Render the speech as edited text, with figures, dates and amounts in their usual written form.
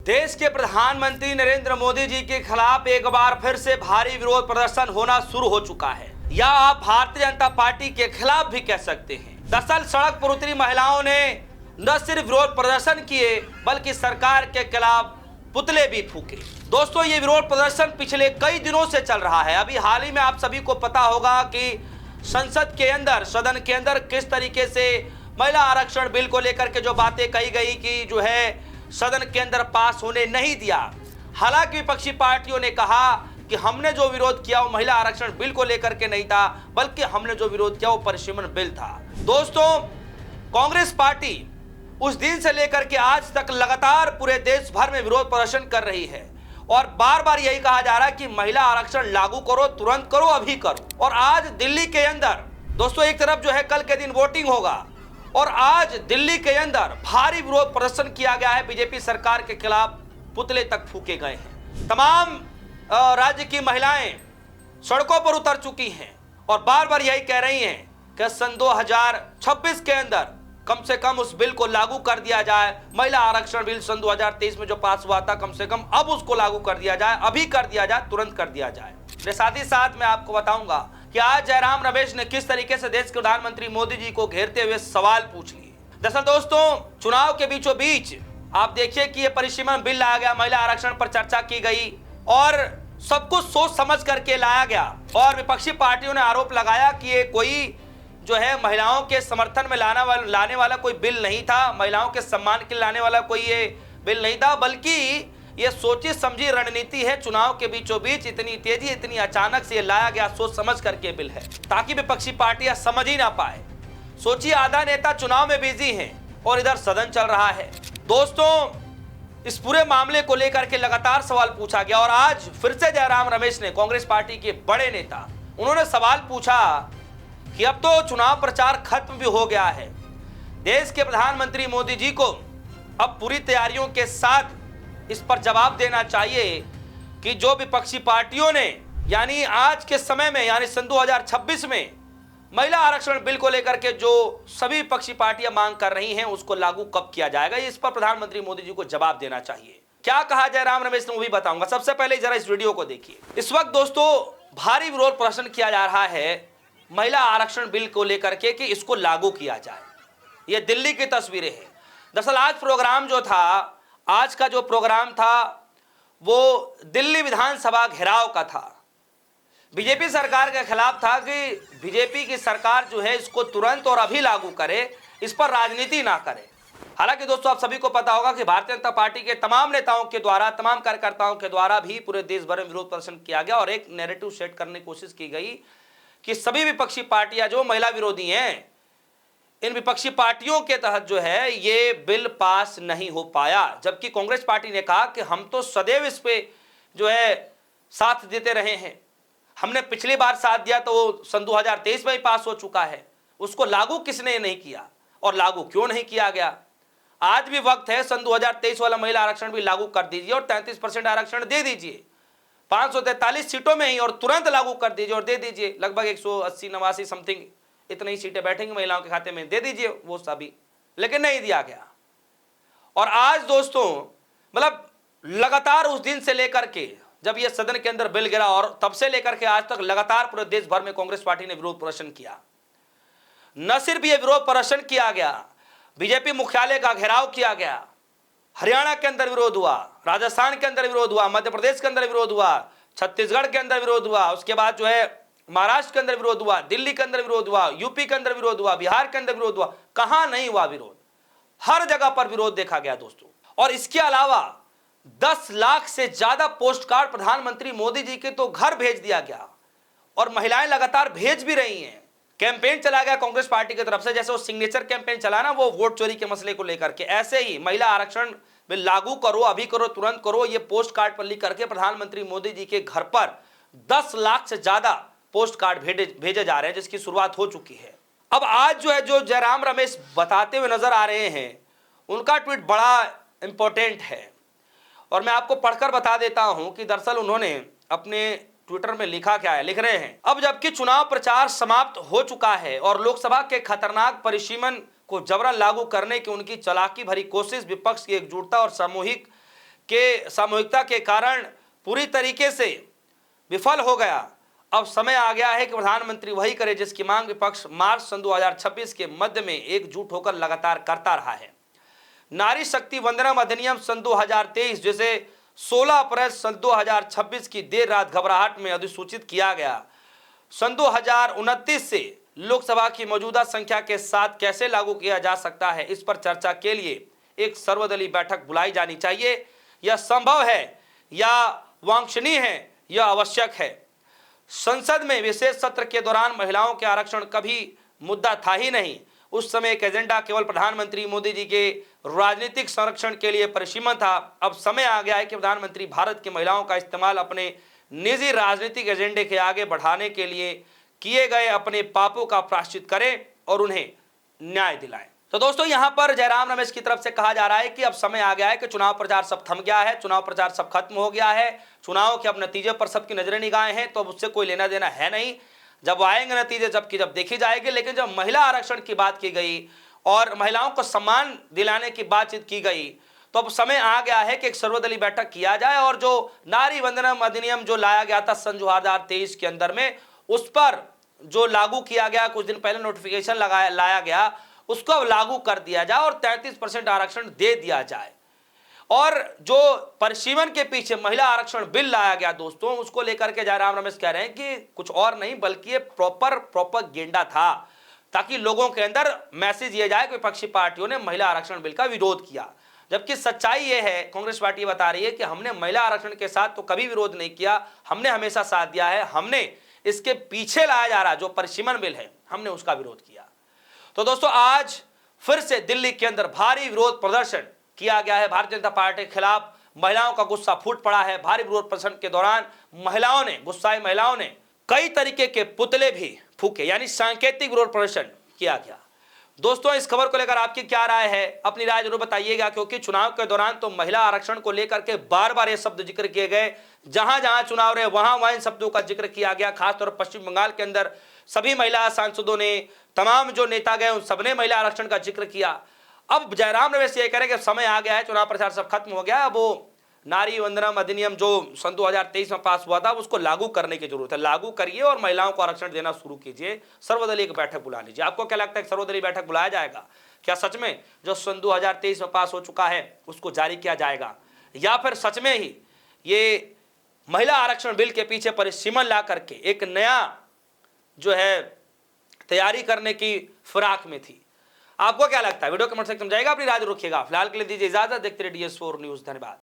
देश के प्रधानमंत्री नरेंद्र मोदी जी के खिलाफ एक बार फिर से भारी विरोध प्रदर्शन होना शुरू हो चुका है, या आप भारतीय जनता पार्टी के खिलाफ भी कह सकते हैं। दरअसल सड़क पर उतरी महिलाओं ने न सिर्फ विरोध प्रदर्शन किए बल्कि सरकार के खिलाफ पुतले भी फूके। दोस्तों, ये विरोध प्रदर्शन पिछले कई दिनों से चल रहा है। अभी हाल ही में आप सभी को पता होगा कि संसद के अंदर, सदन के अंदर किस तरीके से महिला आरक्षण बिल को लेकर के जो बातें कही गई कि जो है सदन के अंदर पास होने नहीं दिया। हालांकि विपक्षी पार्टियों ने कहा कि हमने जो विरोध किया वो महिला आरक्षण बिल को लेकर के नहीं था, बल्कि हमने जो विरोध किया वो परिसीमन बिल था। दोस्तों, कांग्रेस पार्टी उस दिन से लेकर के आज तक लगातार पूरे देश भर में विरोध प्रदर्शन कर रही है और बार बार यही कहा जा रहा है कि महिला आरक्षण लागू करो, तुरंत करो, अभी करो। और आज दिल्ली के अंदर दोस्तों एक तरफ जो है कल के दिन वोटिंग होगा और आज दिल्ली के अंदर भारी विरोध प्रदर्शन किया गया है। बीजेपी सरकार के खिलाफ पुतले तक फूके गए हैं। तमाम राज्य की महिलाएं सड़कों पर उतर चुकी हैं और बार बार यही कह रही हैं कि सन 2026 के अंदर कम से कम उस बिल को लागू कर दिया जाए। महिला आरक्षण बिल सन 2023 में जो पास हुआ था, कम से कम अब उसको लागू कर दिया जाए, अभी कर दिया जाए, तुरंत कर दिया जाए। साथ ही साथ मैं आपको बताऊंगा कि आज जयराम रमेश ने किस तरीके से देश के प्रधानमंत्री मोदी जी को घेरते हुए सवाल पूछ लिए। दरअसल दोस्तों, चुनाव के बीचों बीच आप देखिए कि ये परिसीमन बिल लाया गया, महिला आरक्षण पर चर्चा की गई और सब कुछ सोच समझ करके लाया गया। और विपक्षी पार्टियों ने आरोप लगाया कि ये कोई जो है महिलाओं के समर्थन में लाने वाला कोई बिल नहीं था, महिलाओं के सम्मान के लिए लाने वाला कोई ये बिल नहीं था, बल्कि ये सोची समझी रणनीति है। चुनाव के बीचों बीच इतनी तेजी, इतनी अचानक से ये लाया गया सोच समझ करके बिल है, ताकि विपक्षी पार्टियां समझ ही ना पाए। सोचिए, आधा नेता चुनाव में बिजी हैं और इधर सदन चल रहा है। दोस्तों, इस पूरे मामले को लेकर के लगातार सवाल पूछा गया और आज फिर से जयराम रमेश ने, कांग्रेस पार्टी के बड़े नेता, उन्होंने सवाल पूछा कि अब तो चुनाव प्रचार खत्म भी हो गया है, देश के प्रधानमंत्री मोदी जी को अब पूरी तैयारियों के साथ इस पर जवाब देना चाहिए कि जो विपक्षी पार्टियों ने यानी आज के समय में यानी सन 2026 में महिला आरक्षण बिल को लेकर के जो सभी विपक्षी पार्टियां मांग कर रही हैं उसको लागू कब किया जाएगा, इस पर प्रधानमंत्री मोदी जी को जवाब देना चाहिए। क्या कहा जयराम रमेश ने वो भी बताऊंगा। सबसे पहले जरा इस वीडियो को देखिए। इस वक्त दोस्तों भारी विरोध प्रदर्शन किया जा रहा है महिला आरक्षण बिल को लेकर के कि इसको लागू किया जाए। ये दिल्ली की तस्वीरें हैं। दरअसल आज प्रोग्राम जो था, आज का जो प्रोग्राम था वो दिल्ली विधानसभा घेराव का था। बीजेपी सरकार के खिलाफ था कि बीजेपी की सरकार जो है इसको तुरंत और अभी लागू करे, इस पर राजनीति ना करे। हालांकि दोस्तों आप सभी को पता होगा कि भारतीय जनता पार्टी के तमाम नेताओं के द्वारा, तमाम कार्यकर्ताओं के द्वारा भी पूरे देश भर में विरोध प्रदर्शन किया गया और एक नैरेटिव सेट करने की कोशिश की गई कि सभी विपक्षी पार्टियां जो महिला विरोधी हैं, इन विपक्षी पार्टियों के तहत जो है ये बिल पास नहीं हो पाया। जबकि कांग्रेस पार्टी ने कहा कि हम तो सदैव इस पे जो है साथ देते रहे हैं, हमने पिछली बार साथ दिया तो वो सन 2023 में ही पास हो चुका है, उसको लागू किसने नहीं किया और लागू क्यों नहीं किया गया। आज भी वक्त है, सन 2023 वाला महिला आरक्षण भी लागू कर दीजिए और 33% आरक्षण दे दीजिए 543 सीटों में ही, और तुरंत लागू कर दीजिए और दे दीजिए। लगभग 180-89 समथिंग इतनी सीटें बैठेंगी महिलाओं के खाते में, दे दीजिए वो सभी, लेकिन नहीं दिया गया। और आज दोस्तों मतलब लगातार उस दिन से लेकर के जब ये सदन के अंदर बिल गिरा और तब से लेकर के आज तक लगातार पूरे देश भर में कांग्रेस पार्टी ने विरोध प्रदर्शन किया। न सिर्फ ये विरोध प्रदर्शन किया गया, बीजेपी मुख्यालय का घेराव किया गया, हरियाणा के अंदर विरोध हुआ, राजस्थान के अंदर विरोध हुआ, मध्य प्रदेश के अंदर विरोध हुआ, छत्तीसगढ़ के अंदर विरोध हुआ, उसके बाद जो है महाराष्ट्र के अंदर विरोध हुआ, दिल्ली के अंदर विरोध हुआ, यूपी के अंदर विरोध हुआ, बिहार के अंदर विरोध हुआ। कहां नहीं हुआ विरोध? हर जगह पर विरोध देखा गया दोस्तों। और इसके अलावा 10 लाख से ज्यादा पोस्ट कार्ड प्रधानमंत्री मोदी जी के तो घर भेज दिया गया और महिलाएं लगातार भेज भी रही हैं। कैंपेन चला गया कांग्रेस पार्टी की तरफ से, जैसे वो सिग्नेचर कैंपेन चला ना वो वोट चोरी के मसले को लेकर के, ऐसे ही महिला आरक्षण बिल लागू करो, अभी करो, तुरंत करो, ये पोस्ट कार्ड पर लिख करके प्रधानमंत्री मोदी जी के घर पर 10 लाख से ज्यादा पोस्ट कार्ड भेजे जा रहे हैं, जिसकी शुरुआत हो चुकी है। अब आज जो है जो जयराम रमेश बताते हुए नजर आ रहे हैं, उनका ट्वीट बड़ा इंपॉर्टेंट है और मैं आपको पढ़कर बता देता हूं कि दरअसल उन्होंने अपने ट्विटर में लिखा क्या है। लिख रहे हैं, अब जबकि चुनाव प्रचार समाप्त हो चुका है और लोकसभा के खतरनाक परिसीमन को जबरन लागू करने की उनकी चालाकी भरी कोशिश, विपक्ष की एकजुटता और सामूहिक के सामूहिकता के कारण पूरी तरीके से विफल हो गया। अब समय आ गया है कि प्रधानमंत्री वही करे जिसकी मांग विपक्ष मार्च सन 2026 के मध्य में एकजुट होकर लगातार करता रहा है। नारी शक्ति वंदनम अधिनियम सन 2023 जिसे 16 अप्रैल सन 2026 की देर रात घबराहट में अधिसूचित किया गया, सन 2029 से लोकसभा की मौजूदा संख्या के साथ कैसे लागू किया जा सकता है, इस पर चर्चा के लिए एक सर्वदलीय बैठक बुलाई जानी चाहिए। यह संभव है या वांछनीय है, यह आवश्यक है। संसद में विशेष सत्र के दौरान महिलाओं के आरक्षण कभी मुद्दा था ही नहीं। उस समय एक एजेंडा केवल प्रधानमंत्री मोदी जी के राजनीतिक संरक्षण के लिए परिसीमन था। अब समय आ गया है कि प्रधानमंत्री भारत की महिलाओं का इस्तेमाल अपने निजी राजनीतिक एजेंडे के आगे बढ़ाने के लिए किए गए अपने पापों का प्रायश्चित करें और उन्हें न्याय दिलाएं। तो दोस्तों, यहां पर जयराम रमेश की तरफ से कहा जा रहा है कि अब समय आ गया है कि चुनाव प्रचार सब थम गया है, चुनाव प्रचार सब खत्म हो गया है, चुनाव के अब नतीजे पर सबकी नजरें निगाहें हैं, तो अब उससे कोई लेना देना है नहीं। जब आएंगे नतीजे जब देखी जाएगी। लेकिन जब महिला आरक्षण की बात की गई और महिलाओं को सम्मान दिलाने की बातचीत की गई, तो अब समय आ गया है कि एक सर्वदलीय बैठक किया जाए और जो नारी वंदनम अधिनियम जो लाया गया था सन 2023 के अंदर में, उस पर जो लागू किया गया, कुछ दिन पहले नोटिफिकेशन लाया गया, उसको अब लागू कर दिया जाए और 33% आरक्षण दे दिया जाए। और जो परिसीमन के पीछे महिला आरक्षण बिल लाया गया दोस्तों, उसको लेकर के जयराम रमेश कह रहे हैं कि कुछ और नहीं बल्कि ये प्रॉपर गेंडा था, ताकि लोगों के अंदर मैसेज ये जाए कि विपक्षी पार्टियों ने महिला आरक्षण बिल का विरोध किया। जबकि सच्चाई ये है, कांग्रेस पार्टी बता रही है कि हमने महिला आरक्षण के साथ तो कभी विरोध नहीं किया, हमने हमेशा साथ दिया है, हमने इसके पीछे लाया जा रहा जो परिसीमन बिल है, हमने उसका विरोध किया। तो दोस्तों, आज फिर से दिल्ली के अंदर भारी विरोध प्रदर्शन किया गया है भारतीय जनता पार्टी के खिलाफ। महिलाओं का गुस्सा फूट पड़ा है। भारी विरोध प्रदर्शन के दौरान गुस्साई महिलाओं ने कई तरीके के पुतले भी फूके, यानी सांकेतिक विरोध प्रदर्शन किया गया। दोस्तों, इस खबर को लेकर आपकी क्या राय है, अपनी राय जरूर बताइएगा, क्योंकि चुनाव के दौरान तो महिला आरक्षण को लेकर के बार बार ये शब्द जिक्र किए गए। जहां जहां चुनाव रहे वहां इन शब्दों का जिक्र किया गया। खासतौर पर पश्चिम बंगाल के अंदर सभी महिला सांसदों ने, तमाम जो नेता गए उन सबने महिला आरक्षण का जिक्र किया। अब जयराम रमेश ये कह रहे हैं कि समय आ गया है, चुनाव प्रचार सब खत्म हो गया, अब वो नारी वंदनम अधिनियम जो सन 2023 में पास हुआ था उसको लागू करने की जरूरत है। लागू करिए और महिलाओं को आरक्षण देना शुरू कीजिए। सर्वदलीय एक बैठक बुला लीजिए। आपको क्या लगता है सर्वदलीय बैठक बुलाया जाएगा? क्या सच में जो सन 2023 में पास हो चुका है उसको जारी किया जाएगा, या फिर सच में ही ये महिला आरक्षण बिल के पीछे परिसीमन ला करके एक नया जो है तैयारी करने की फिराक में थी? आपको क्या लगता है? वीडियो कमेंट सेक्शन में जाएगा, अपनी राय रखिएगा। फिलहाल के लिए दीजिए इजाजत। देखते रहिए DS4 न्यूज। धन्यवाद।